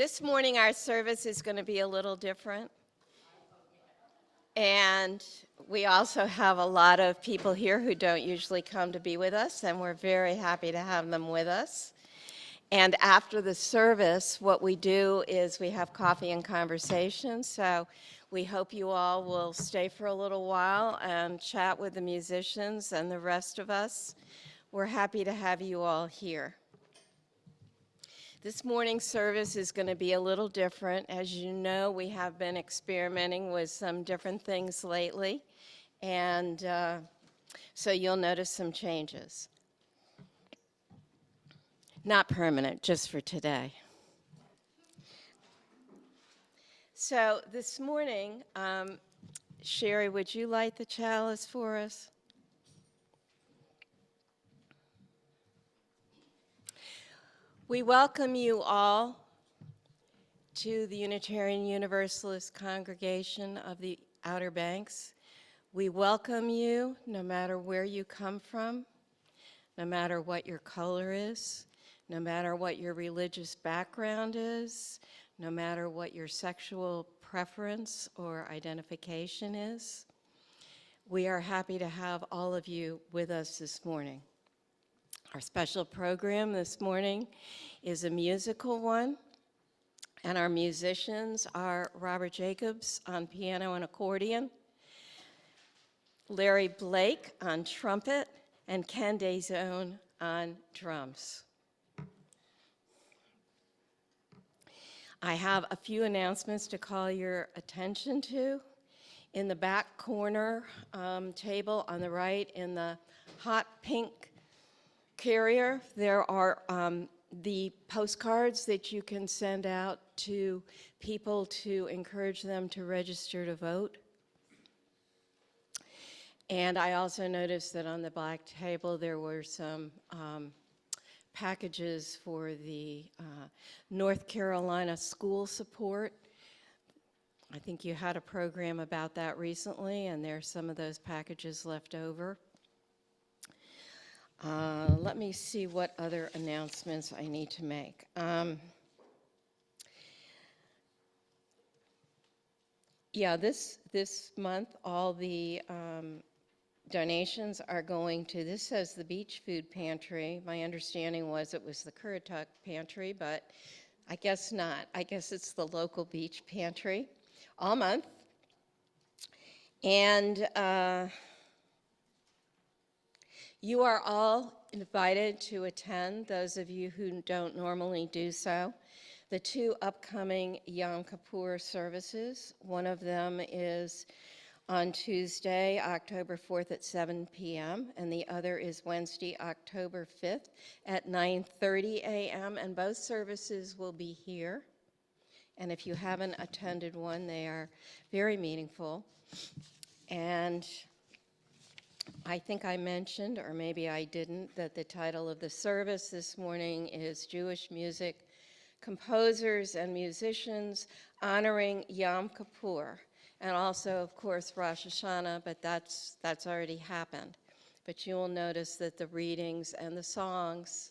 This morning our service is going to be a little different. And we also have a lot of people here who don't usually come to be with us, and we're very happy to have them with us. And after the service, what we do is we have coffee and conversation. So we hope you all will stay for a little while and chat with the musicians and the rest of us. We're happy to have you all here. This morning's service is going to be a little different. As you know, we have been experimenting with some different things lately, and so you'll notice some changes. Not permanent, just for today. So this morning, Sherry, would you light the chalice for us? We welcome you all to the Unitarian Universalist Congregation of the Outer Banks. We welcome you no matter where you come from, no matter what your color is, no matter what your religious background is, no matter what your sexual preference or identification is. We are happy to have all of you with us this morning. Our special program this morning is a musical one, and our musicians are Robert Jacobs on piano and accordion, Larry Blake on trumpet, and Ken Dezone on drums. I have a few announcements to call your attention to. In the back corner table on the right in the hot pink carrier, there are the postcards that you can send out to people to encourage them to register to vote. And I also noticed that on the black table there were some packages for the North Carolina school support. I think you had a program about that recently, and there's some of those packages left over. Let me see what other announcements I need to make. Yeah, this month, all the donations are going to, this says the Beach Food Pantry. My understanding was it was the Currituck Pantry, but I guess not. I guess it's the local beach pantry all month. And you are all invited to attend, those of you who don't normally do so, the two upcoming Yom Kippur services. One of them is on Tuesday, October 4th at 7 p.m., and the other is Wednesday, October 5th at 9:30 a.m., and both services will be here. And if you haven't attended one, they are very meaningful. And I think I mentioned, or maybe I didn't, that the title of the service this morning is Jewish Music, Composers and Musicians Honoring Yom Kippur, and also, of course, Rosh Hashanah, but that's already happened. But you will notice that the readings and the songs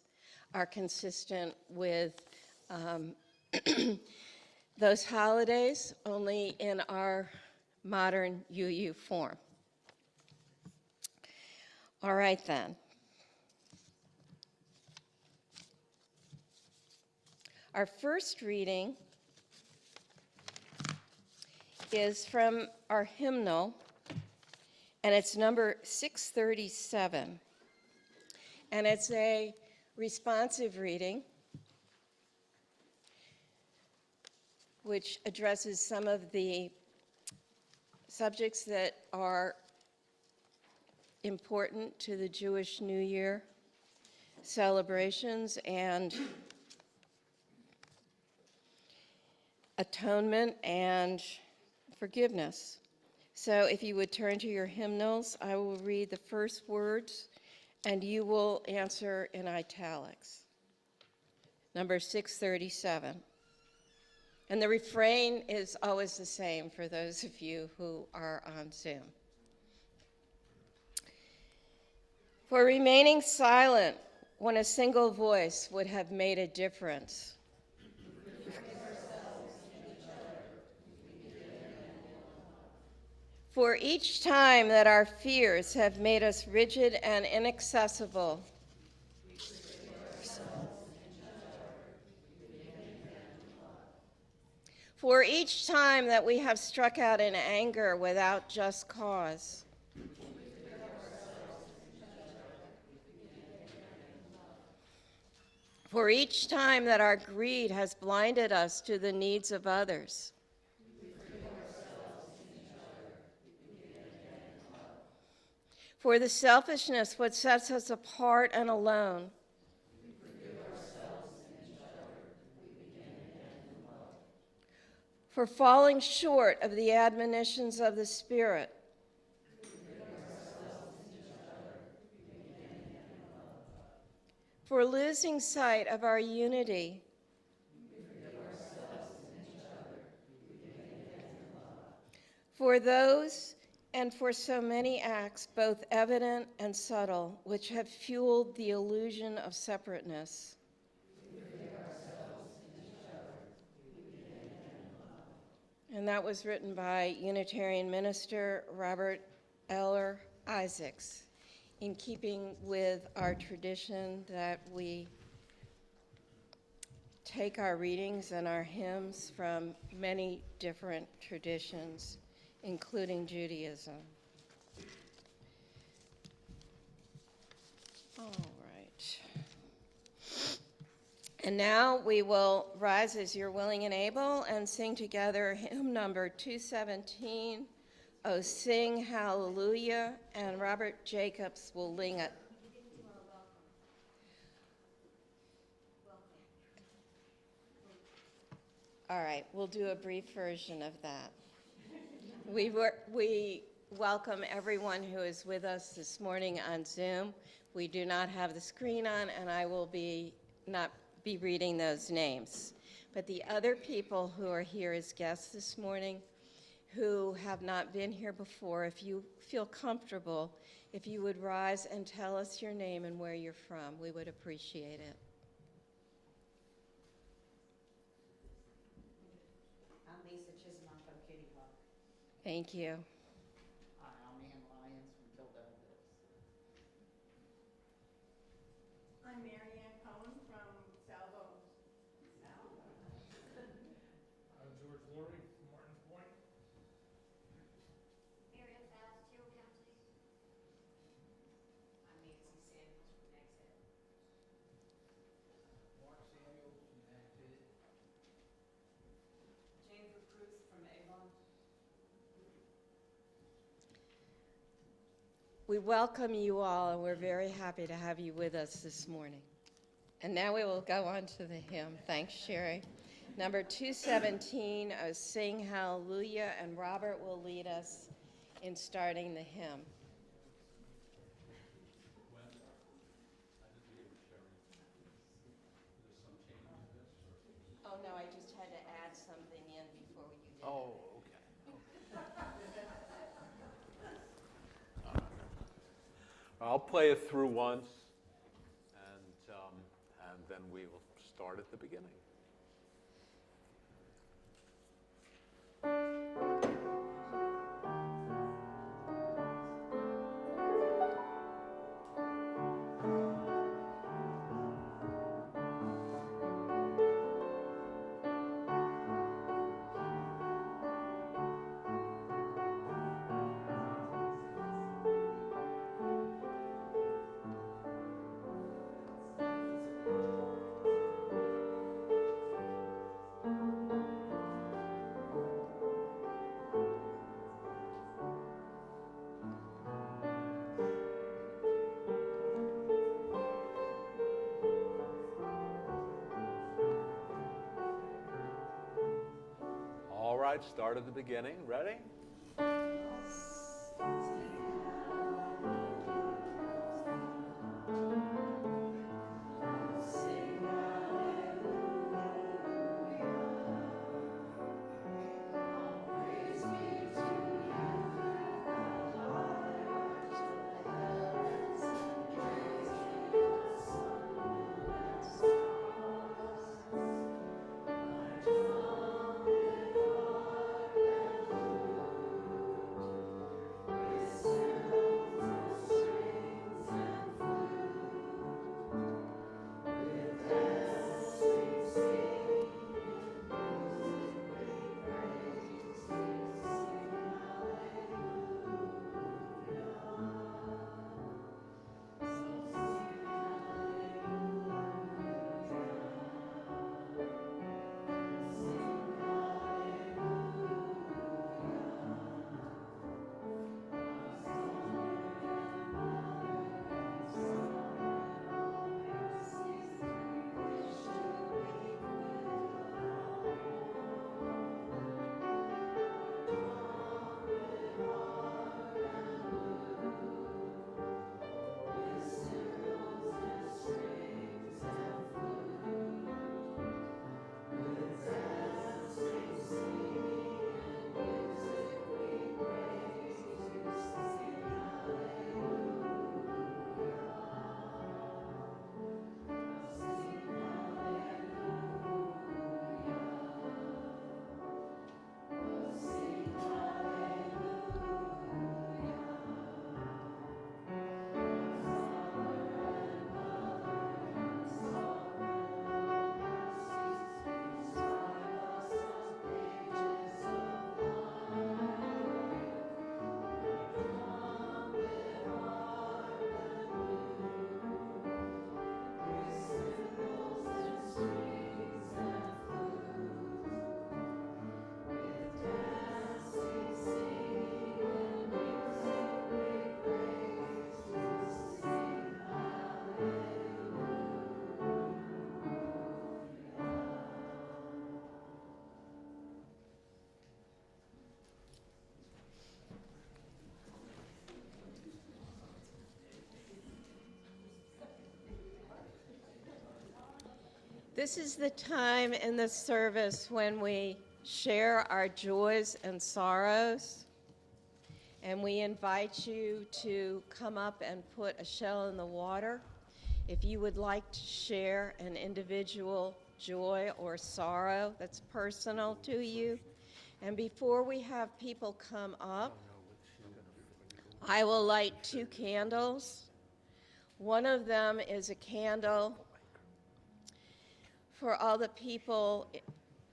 are consistent with those holidays, only in our modern UU form. All right, then. Our first reading is from our hymnal, and it's number 637. And it's a responsive reading which addresses some of the subjects that are important to the Jewish New Year celebrations and atonement and forgiveness. So if you would turn to your hymnals, I will read the first words and you will answer in italics. Number 637. And the refrain is always the same for those of you who are on Zoom. For remaining silent when a single voice would have made a difference. For each time that our fears have made us rigid and inaccessible, for each time that we have struck out in anger without just cause, for each time that our greed has blinded us to the needs of others, for the selfishness what sets us apart and alone, for falling short of the admonitions of the Spirit, for losing sight of our unity, for those and for so many acts, both evident and subtle, which have fueled the illusion of separateness. And that was written by Unitarian minister Robert Eller Isaacs, in keeping with our tradition that we take our readings and our hymns from many different traditions, including Judaism. All right. And now we will rise as you're willing and able and sing together hymn number 217, "Oh Sing Hallelujah," and Robert Jacobs will lead it. All right, we'll do a brief version of that. We welcome everyone who is with us this morning on Zoom. We do not have the screen on, and I will not be reading those names. But the other people who are here as guests this morning who have not been here before, if you feel comfortable, if you would rise and tell us your name and where you're from, we would appreciate it. Thank you. Hi, I'm Ann Lyons from Philadelphia. I'm Mary Ann Cohen from Salvo. I'm George Laurie from Martins Point. Miriam Bass, Carroll County. I'm Nancy Samuels from Nags Head. Mark Samuels from Acted. Jennifer Cruz from Avon. We welcome you all, and we're very happy to have you with us this morning. And now we will go on to the hymn. Thanks, Sherry. Number 217, "Oh Sing Hallelujah," and Robert will lead us in starting the hymn. Oh, no, I just had to add something in before you did. Oh, okay. I'll play it through once, and then we will start at the beginning. All right, start at the beginning. Ready? This is the time in the service when we share our joys and sorrows, and we invite you to come up and put a shell in the water if you would like to share an individual joy or sorrow that's personal to you. And before we have people come up, I will light 2 candles. One of them is a candle for all the people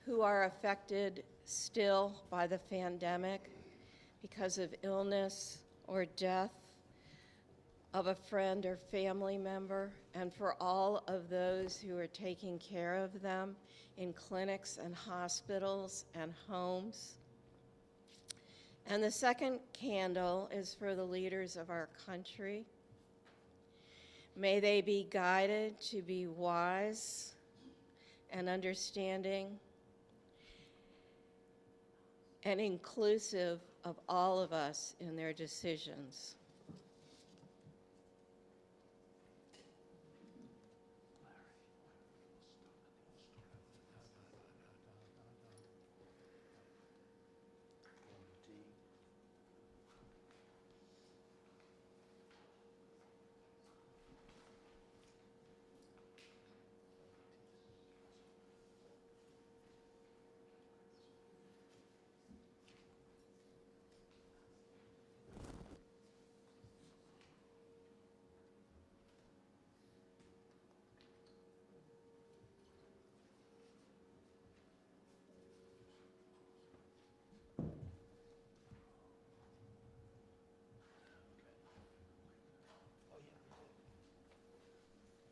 who are affected still by the pandemic because of illness or death of a friend or family member, and for all of those who are taking care of them in clinics and hospitals and homes. And the second candle is for the leaders of our country. May they be guided to be wise and understanding and inclusive of all of us in their decisions.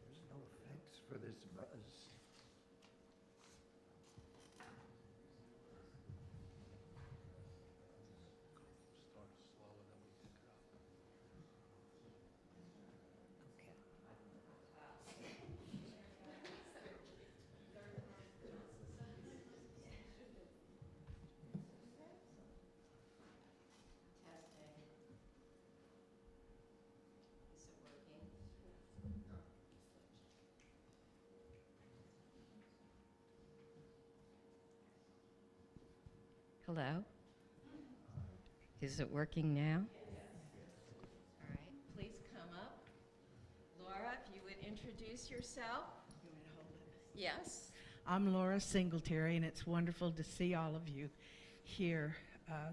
There's no effects for this buzz. Start slow and then we pick it up. Is it working? Hello? Is it working now? All right, please come up. Laura, if you would introduce yourself. You want me to hold it? Yes. I'm Laura Singletary, and it's wonderful to see all of you here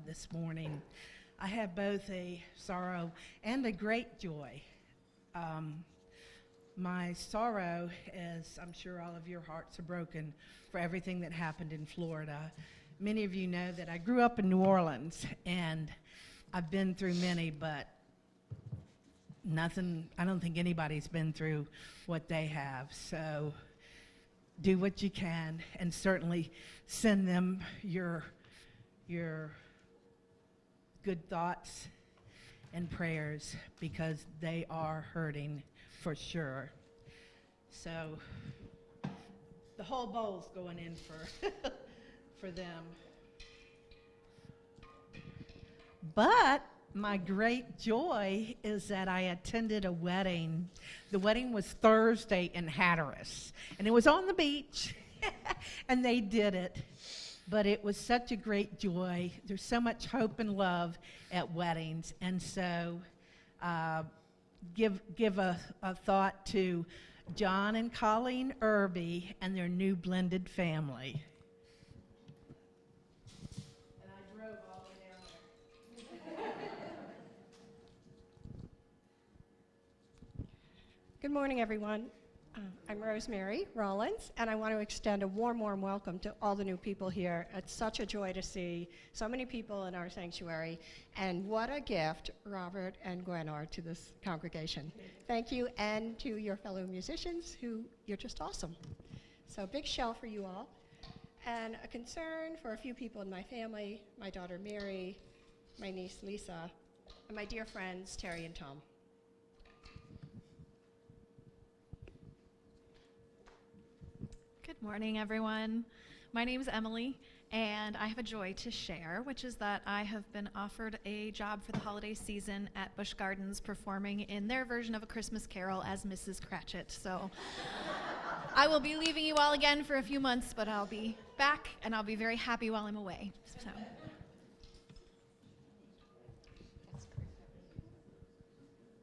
this morning. I have both a sorrow and a great joy. My sorrow is, I'm sure all of your hearts are broken for everything that happened in Florida. Many of you know that I grew up in New Orleans, and I've been through many, but nothing, I don't think anybody's been through what they have. So do what you can, and certainly send them your good thoughts and prayers, because they are hurting for sure. So the whole bowl's going in for for them. But my great joy is that I attended a wedding. The wedding was Thursday in Hatteras, and it was on the beach, and they did it. But it was such a great joy. There's so much hope and love at weddings, and so give a thought to John and Colleen Irby and their new blended family. And I drove all the way down there. Good morning, everyone. I'm Rosemary Rollins, and I want to extend a warm, warm welcome to all the new people here. It's such a joy to see so many people in our sanctuary, and what a gift Robert and Gwen are to this congregation. Thank you, and to your fellow musicians, who you're just awesome. So big shout for you all. And a concern for a few people in my family, my daughter Mary, my niece Lisa, and my dear friends Terry and Tom. Good morning, everyone. My name is Emily, and I have a joy to share, which is that I have been offered a job for the holiday season at Busch Gardens, performing in their version of A Christmas Carol as Mrs. Cratchit. So I will be leaving you all again for a few months, but I'll be back, and I'll be very happy while I'm away. So.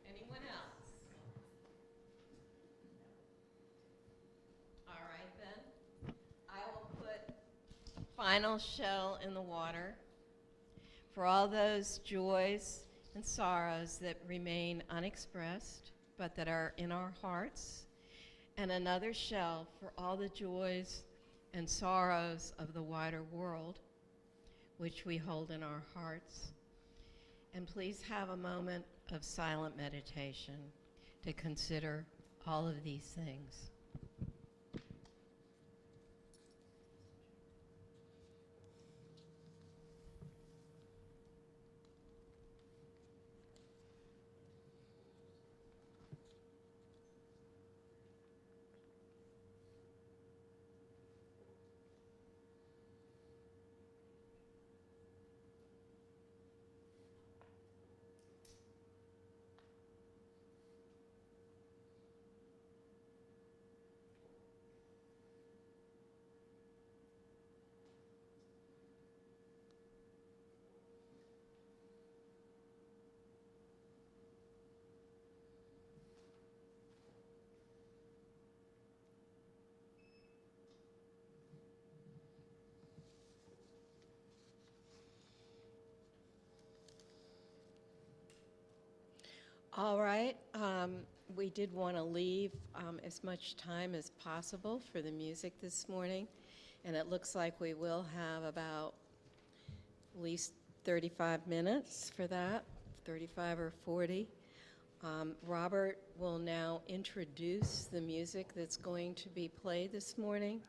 Anyone else? All right, then. I will put final shell in the water for all those joys and sorrows that remain unexpressed, but that are in our hearts, and another shell for all the joys and sorrows of the wider world, which we hold in our hearts. And please have a moment of silent meditation to consider all of these things. All right, we did want to leave as much time as possible for the music this morning, and it looks like we will have about at least 35 minutes for that, 35 or 40. Robert will now introduce the music that's going to be played this morning,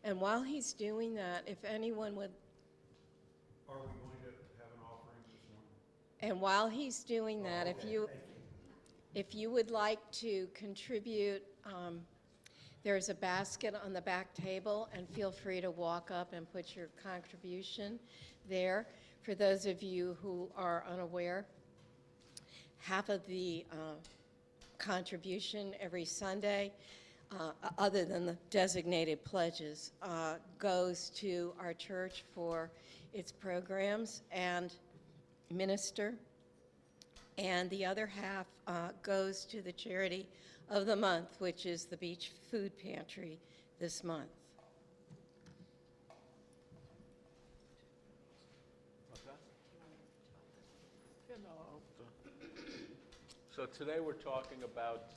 and while he's doing that, if anyone would... Are we going to have an offering this morning? And while he's doing that, if you would like to contribute, there's a basket on the back table, and feel free to walk up and put your contribution there. For those of you who are unaware, half of the contribution every Sunday, other than the designated pledges, goes to our church for its programs and minister. And the other half goes to the charity of the month, which is the Beach Food Pantry this month. So today we're talking about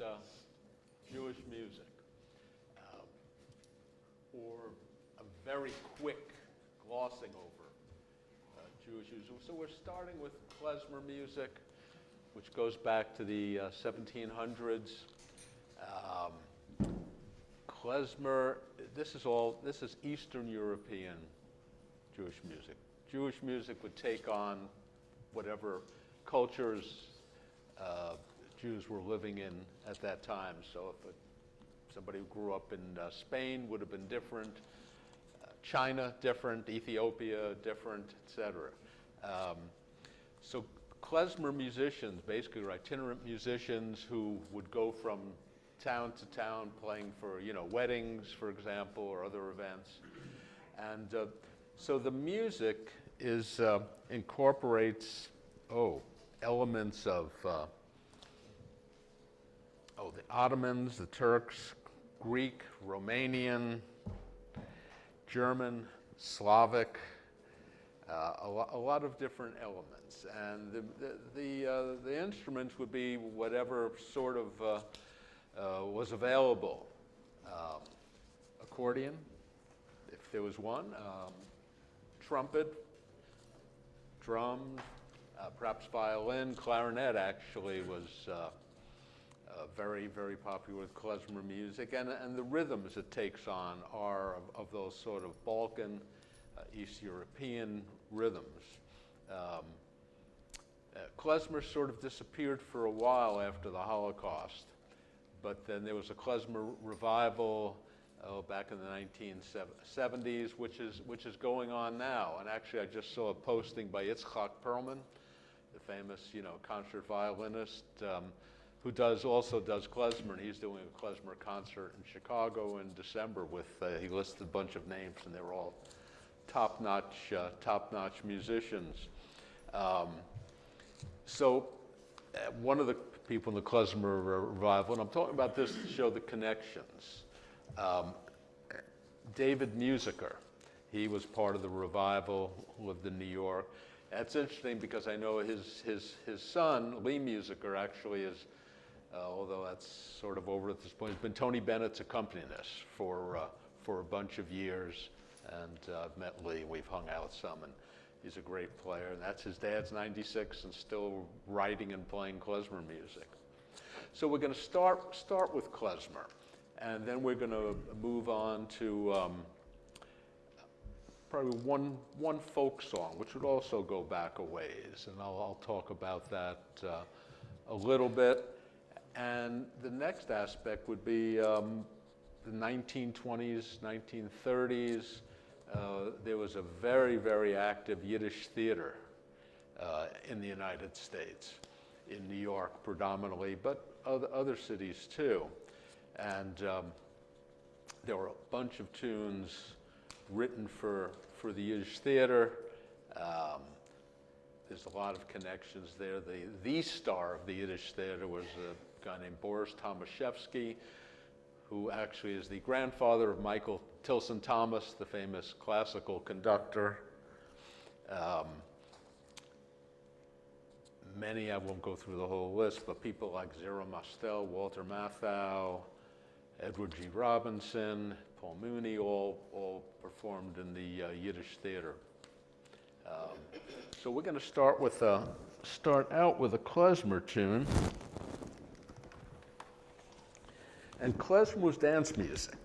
Jewish music, or a very quick glossing over Jewish music. So we're starting with klezmer music, which goes back to the 1700s. Klezmer, this is Eastern European Jewish music. Jewish music would take on whatever cultures Jews were living in at that time. So if somebody who grew up in Spain would have been different, China different, Ethiopia different, etc. So klezmer musicians basically are itinerant musicians who would go from town to town playing for, weddings, for example, or other events. And so the music incorporates elements of the Ottomans, the Turks, Greek, Romanian, German, Slavic, a lot of different elements. And the instruments would be whatever sort of was available. Accordion, if there was one, trumpet, drums, perhaps violin, clarinet actually was very, very popular with klezmer music, and the rhythms it takes on are of those sort of Balkan, East European rhythms. Klezmer sort of disappeared for a while after the Holocaust, but then there was a klezmer revival back in the 1970s, which is going on now. And actually, I just saw a posting by Yitzhak Perlman, the famous, concert violinist, who also does klezmer, and he's doing a klezmer concert in Chicago in December with, he listed a bunch of names, and they're all top-notch musicians. So one of the people in the klezmer revival, and I'm talking about this to show the connections, David Musiker. He was part of the revival, lived in New York. That's interesting because I know his son, Lee Musiker, actually is, although that's sort of over at this point, has been Tony Bennett's accompanist for a bunch of years. And I've met Lee, we've hung out some, and he's a great player. And that's his dad's 96 and still writing and playing klezmer music. So we're going to start with klezmer, and then we're going to move on to probably one folk song, which would also go back a ways, and I'll talk about that a little bit. And the next aspect would be the 1920s, 1930s. There was a very, very active Yiddish theater in the United States, in New York predominantly, but other cities too. And there were a bunch of tunes written for the Yiddish theater. There's a lot of connections there. The star of the Yiddish theater was a guy named Boris Tomaszewski, who actually is the grandfather of Michael Tilson Thomas, the famous classical conductor. Many, I won't go through the whole list, but people like Zero Mostel, Walter Matthau, Edward G. Robinson, Paul Mooney, all performed in the Yiddish theater. So we're going to start out with a klezmer tune. And klezmer was dance music.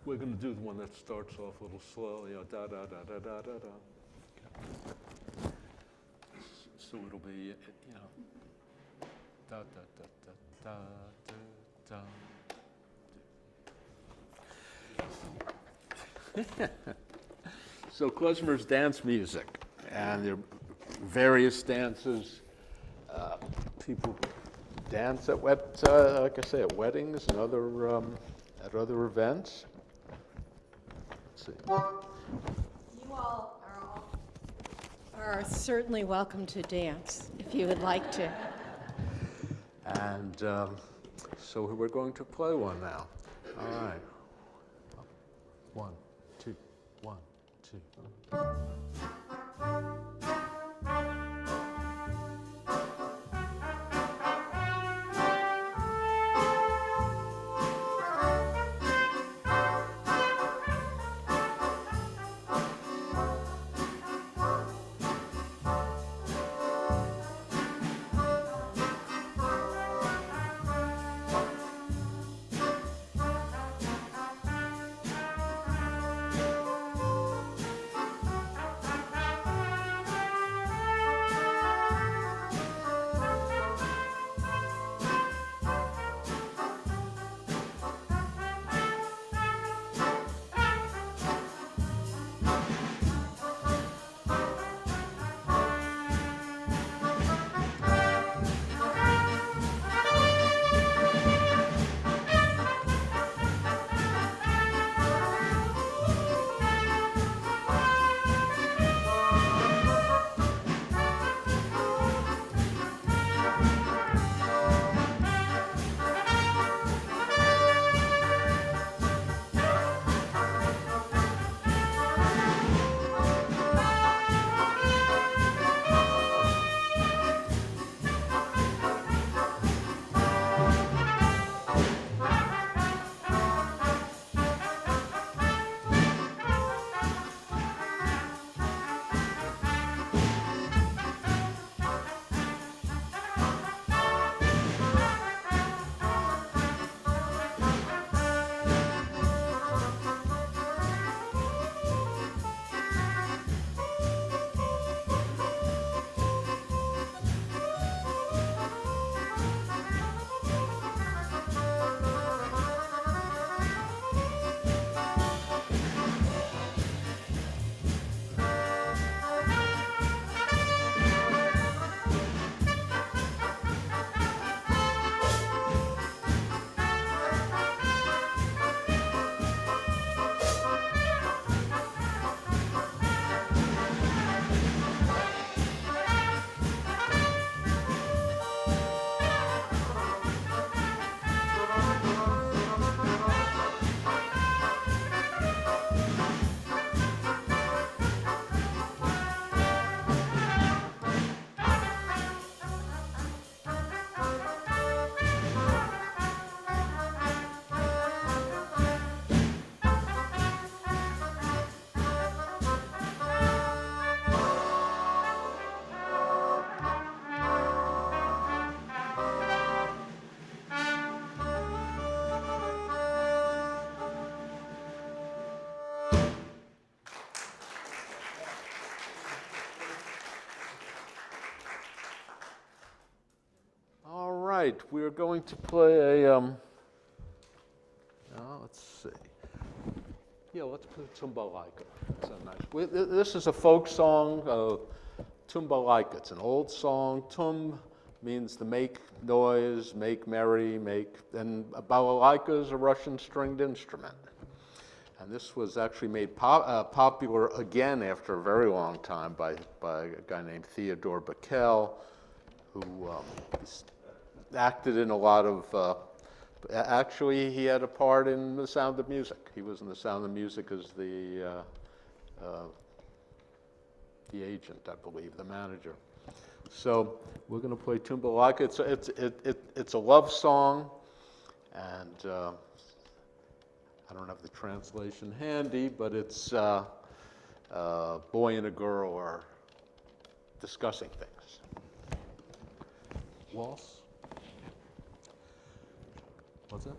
We're going to do the one that starts off a little slow, you know, da da da da da da da. So it'll be, you know, da da da da da da. So klezmer's dance music, and there are various dances. People dance at like I say, at weddings and at other events. Let's see. You all are certainly welcome to dance if you would like to. And so we're going to play one now. All right. 1, 2, 1, 2. right, we're going to play a, let's see. Yeah, let's play Tumbalika. That's a nice. This is a folk song, Tumbalika. It's an old song. Tum means to make noise, make merry, and a balalaika is a Russian stringed instrument. And this was actually made popular again after a very long time by a guy named Theodore Bickel, who acted in a lot of, actually he had a part in The Sound of Music. He was in The Sound of Music as the agent, I believe, the manager. So we're going to play Tumbalika. It's a love song, and I don't have the translation handy, but it's a boy and a girl are discussing things. Waltz? What's that?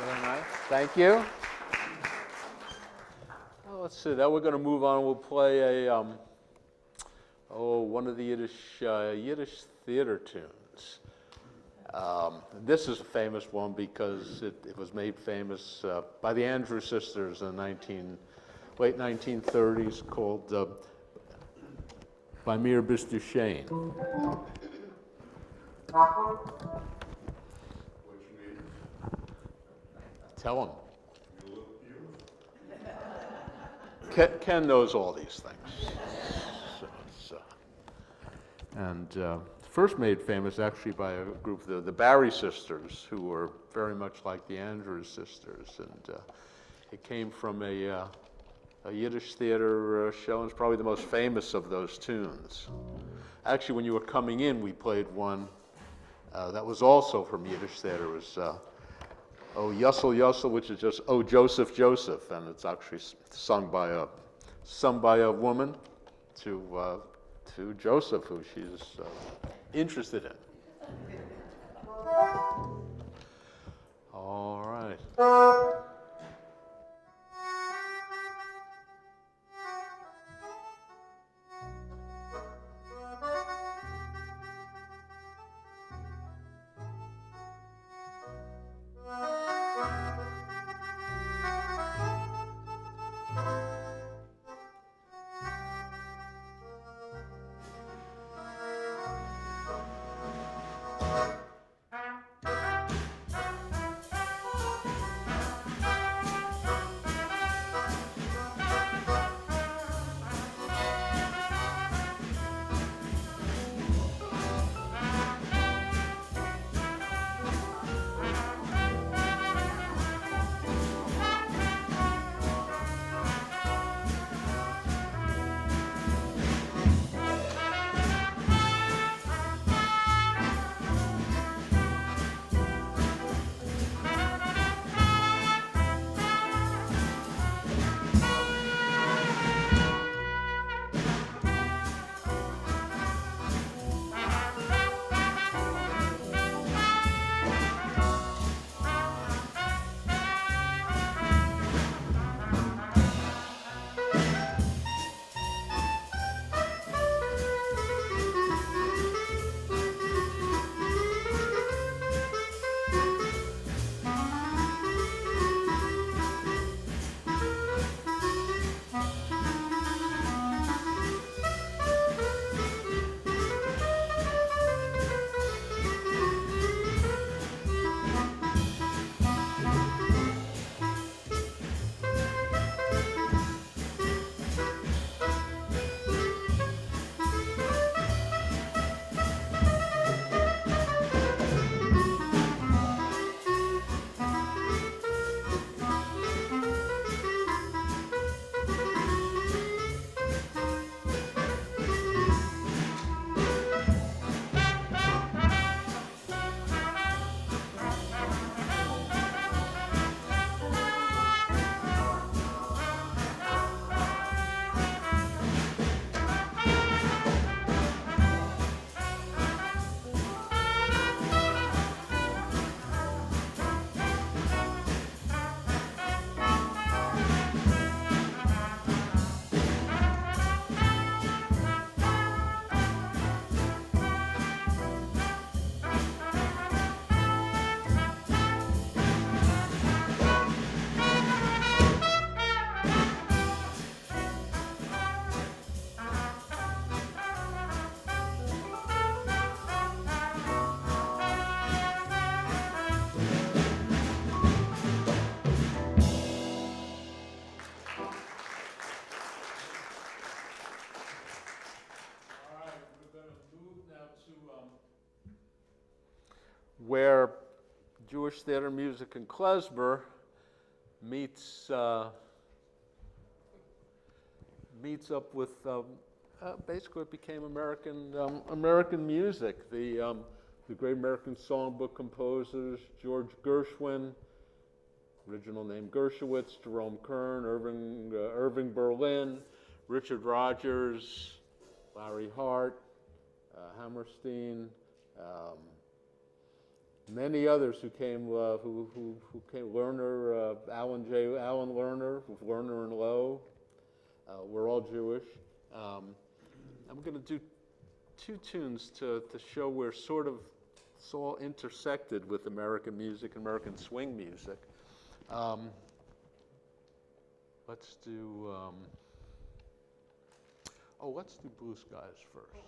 Very nice. Thank you. Well, let's see. Now we're going to move on. We'll play a one of the Yiddish theater tunes. This is a famous one because it was made famous by the Andrews Sisters in the late 1930s, called "By Mir Bist Du Schön." Tell him. Ken knows all these things. First made famous actually by a group, the Barry Sisters, who were very much like the Andrews Sisters. And it came from a Yiddish theater show, and it's probably the most famous of those tunes. Actually, when you were coming in, we played one that was also from Yiddish theater. It was "Oh Yussel Yussel," which is just "Oh Joseph Joseph," and it's actually sung by a woman to Joseph, who she's interested in. All right. Jewish theater music in klezmer meets up with basically it became American music. The great American songbook composers, George Gershwin, original name Gershowitz, Jerome Kern, Irving Berlin, Richard Rodgers, Larry Hart, Hammerstein, many others who came, Lerner, Alan Lerner, with Lerner and Lowe. We're all Jewish. I'm going to do two tunes to show where sort of it's all intersected with American music, American swing music. Let's do, let's do Blue Skies first.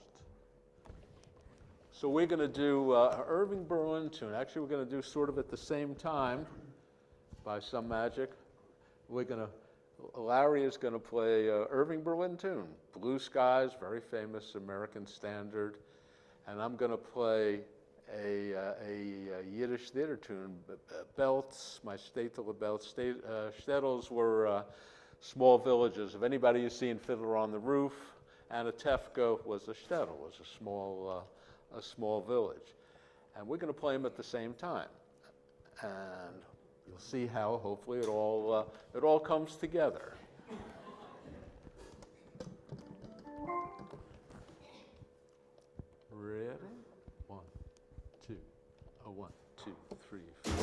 So we're going to do an Irving Berlin tune. Actually, we're going to do sort of at the same time, by some magic. Larry is going to play Irving Berlin tune, Blue Skies, very famous American standard, and I'm going to play a Yiddish theater tune, Belts, my Shtetl Belts. Shtetls were small villages. If anybody has seen Fiddler on the Roof, Anatevka was a shtetl, was a small village. And we're going to play them at the same time. And you'll see how, hopefully, it all comes together. Ready? 1, 2, 1, 2, 3, 4.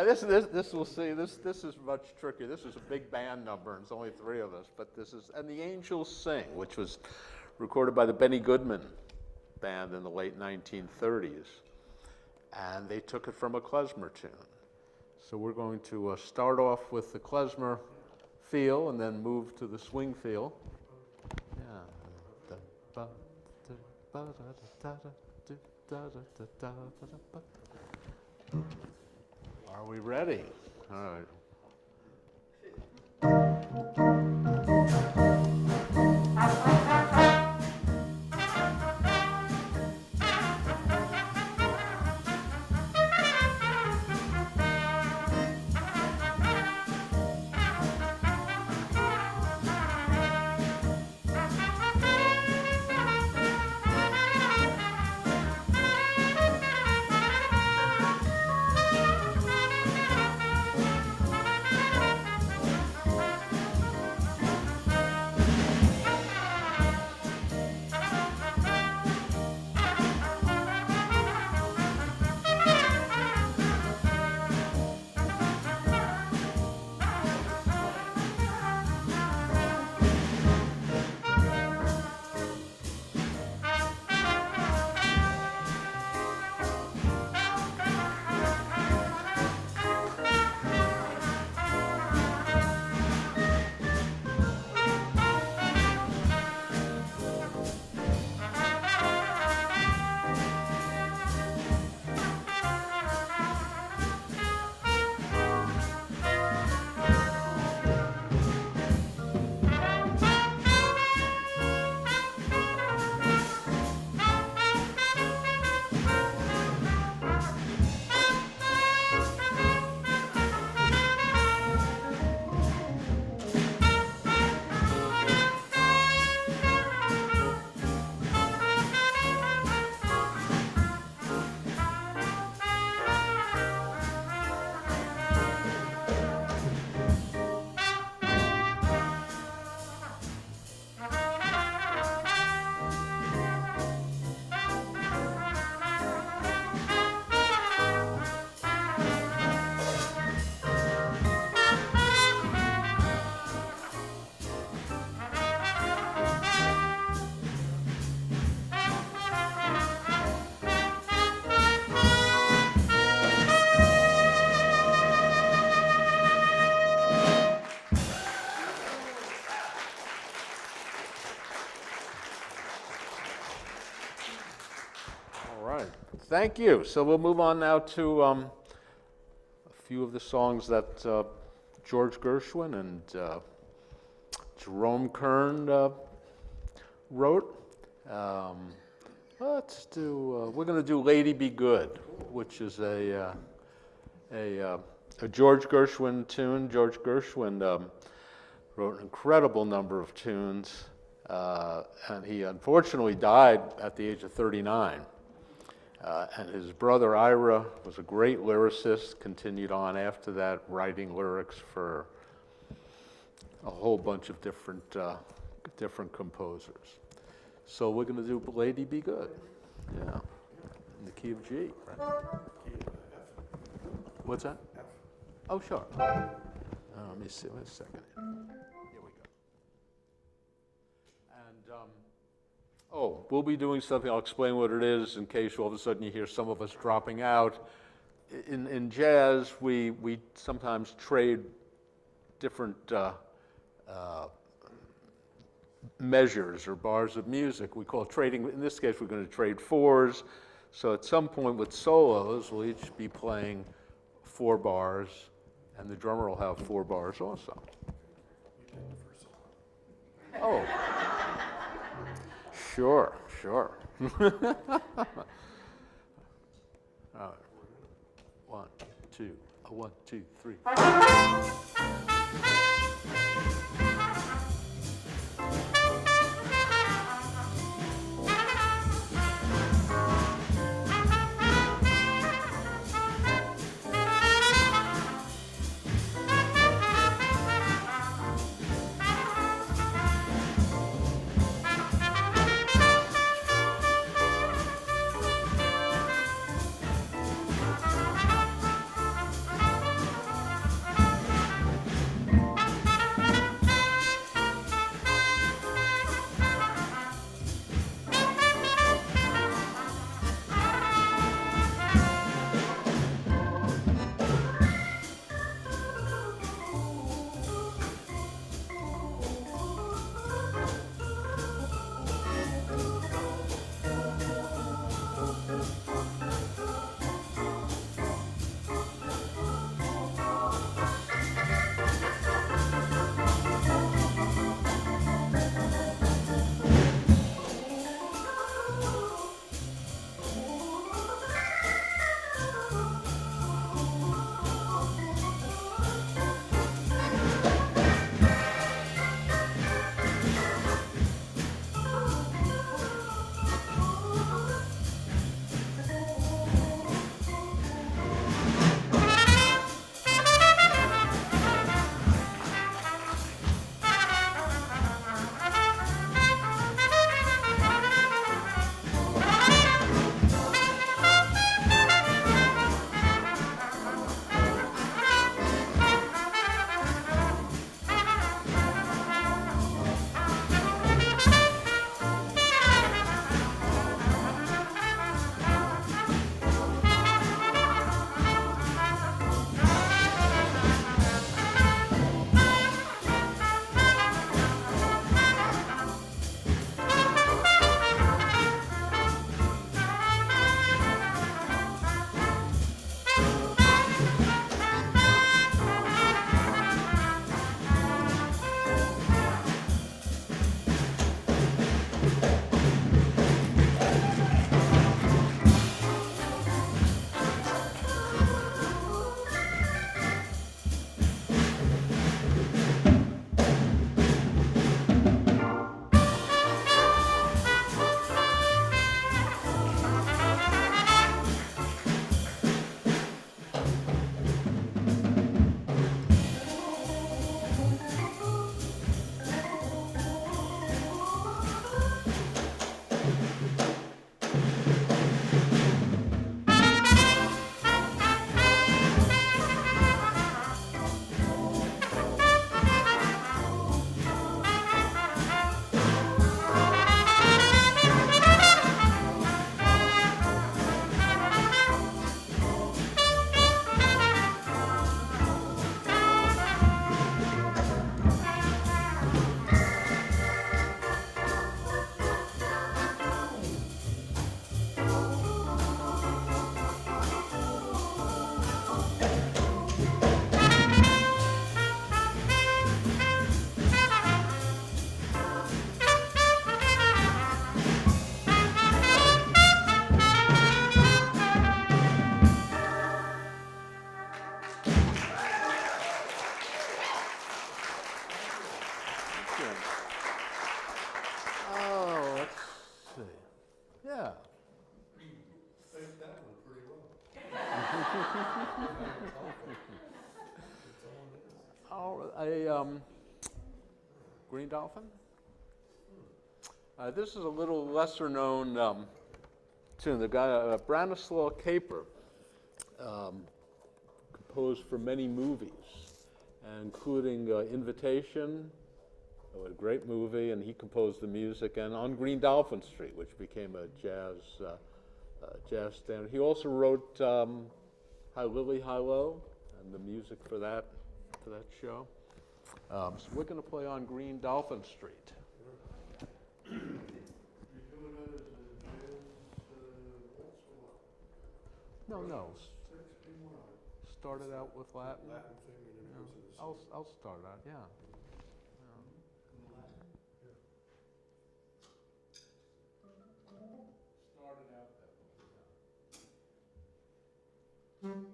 This we'll see. This is much trickier. This is a big band number, and it's only 3 of us. But this is "And the Angels Sing," which was recorded by the Benny Goodman Band in the late 1930s, and they took it from a klezmer tune. So we're going to start off with the klezmer feel, and then move to the swing feel. Are we ready? All right. Thank you. So we'll move on now to a few of the songs that George Gershwin and Jerome Kern wrote. Let's do. We're going to do "Lady Be Good," which is a George Gershwin tune. George Gershwin wrote an incredible number of tunes, and he unfortunately died at the age of 39. And his brother Ira was a great lyricist, continued on after that, writing lyrics for a whole bunch of different composers. So we're going to do "Lady Be Good." Yeah, in the key of G, right? What's that? Oh, sure. Let me see. Wait a second. Here we go. And we'll be doing something. I'll explain what it is in case all of a sudden you hear some of us dropping out. In jazz, we sometimes trade different measures or bars of music. We call it trading. In this case, we're going to trade fours. So at some point with solos, we'll each be playing 4 bars, and the drummer will have 4 bars also. Oh, sure. All right. 1, 2, 1, 2, 3. Oh, a green dolphin? This is a little lesser known tune. The guy, Branislaw Kaper, composed for many movies, including Invitation, a great movie, and he composed the music, and On Green Dolphin Street, which became a jazz standard. He also wrote Hi Lily, Hi Lo, and the music for that show. So we're going to play On Green Dolphin Street. You doing that as a jazz waltz or what? No. Sixteen what? Started out with Latin. Latin thing and then it goes into I'll start out, yeah. Started out that way.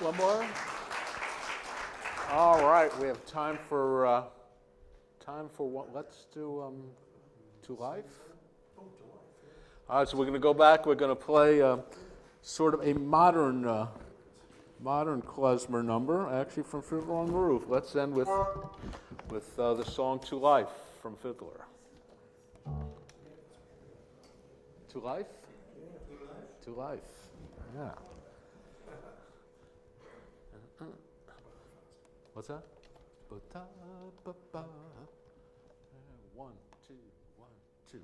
One more? All right, we have time for what? Let's do To Life? All right, so we're going to go back. We're going to play sort of a modern klezmer number, actually from Fiddler on the Roof. Let's end with the song To Life from Fiddler. To Life? To Life. Yeah. What's that? Ba-da-ba-ba. 1, 2, 1, 2.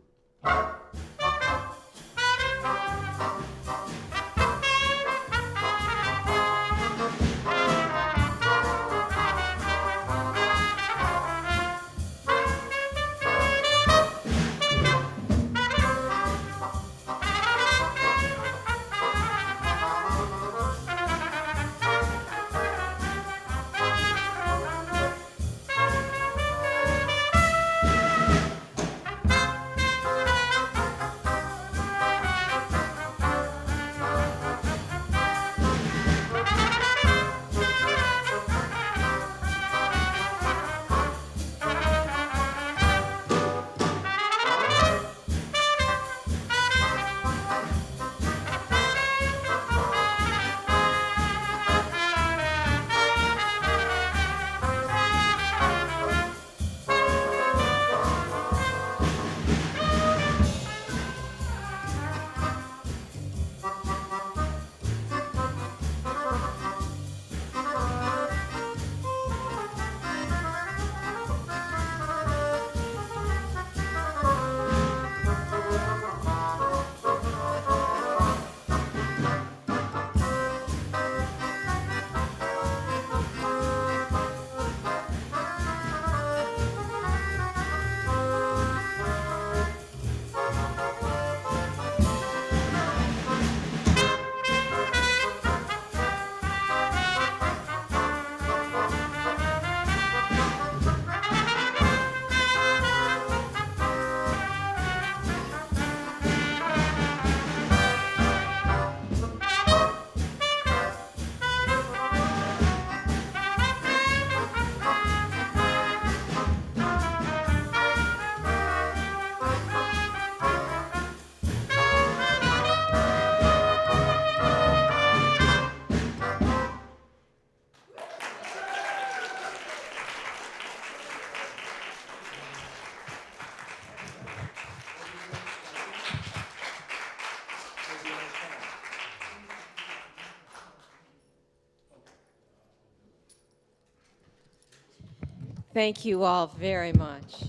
Thank you all very much.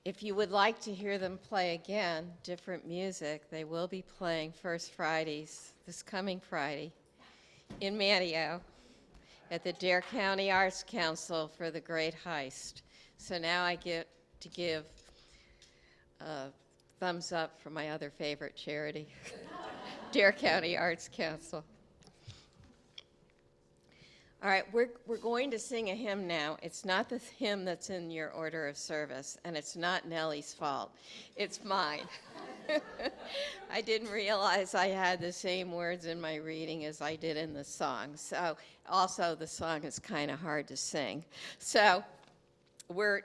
If you would like to hear them play again, different music, they will be playing First Fridays this coming Friday in Manteo at the Dare County Arts Council for the Great Heist. So now I get to give a thumbs up for my other favorite charity, Dare County Arts Council. All right, we're going to sing a hymn now. It's not the hymn that's in your order of service, and it's not Nellie's fault. It's mine. I didn't realize I had the same words in my reading as I did in the song. So also the song is kind of hard to sing. So we're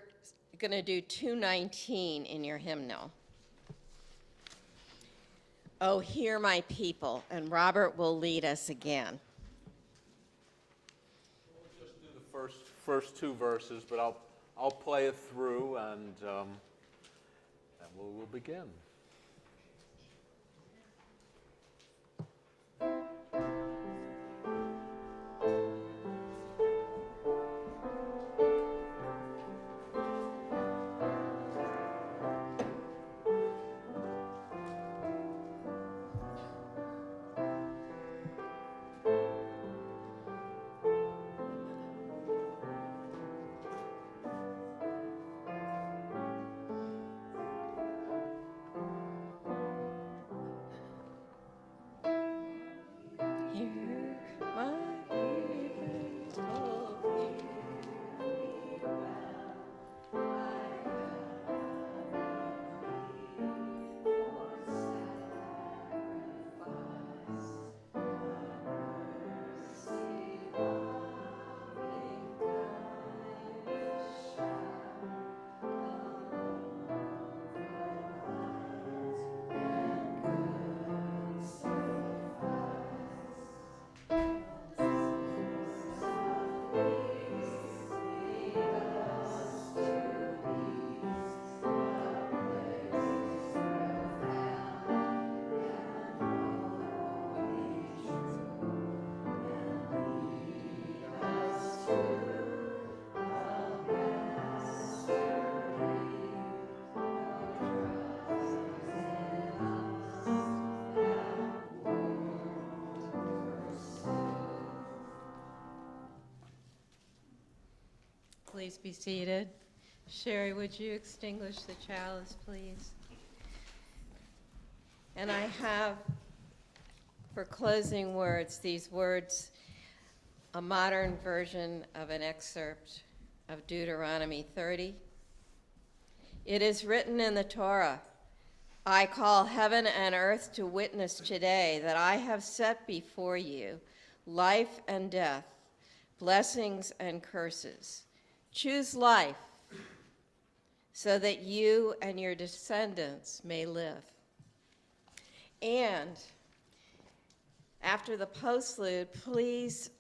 going to do 219 in your hymnal. Oh, hear my people, and Robert will lead us again. First two verses, but I'll play it through and we'll begin. Please be seated. Sherry, would you extinguish the chalice, please? And I have, for closing words, these words, a modern version of an excerpt of Deuteronomy 30. It is written in the Torah, I call heaven and earth to witness today that I have set before you life and death, blessings and curses. Choose life so that you and your descendants may live. And after the postlude, please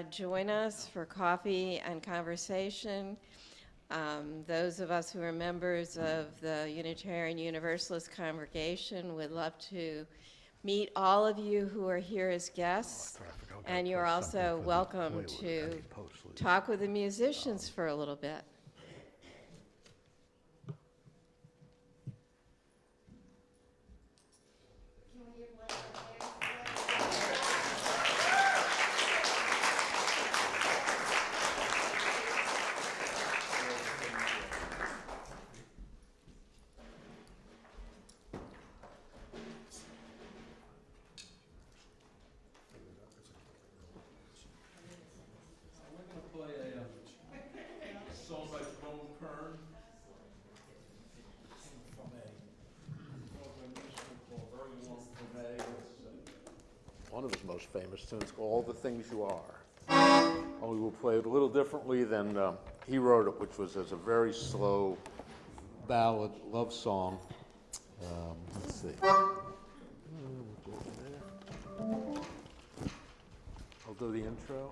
join us for coffee and conversation. Those of us who are members of the Unitarian Universalist congregation would love to meet all of you who are here as guests. And you're also welcome to talk with the musicians for a little bit. One of his most famous tunes, All the Things You Are. Only we'll play it a little differently than he wrote it, which was as a very slow ballad, love song. Let's see. I'll do the intro.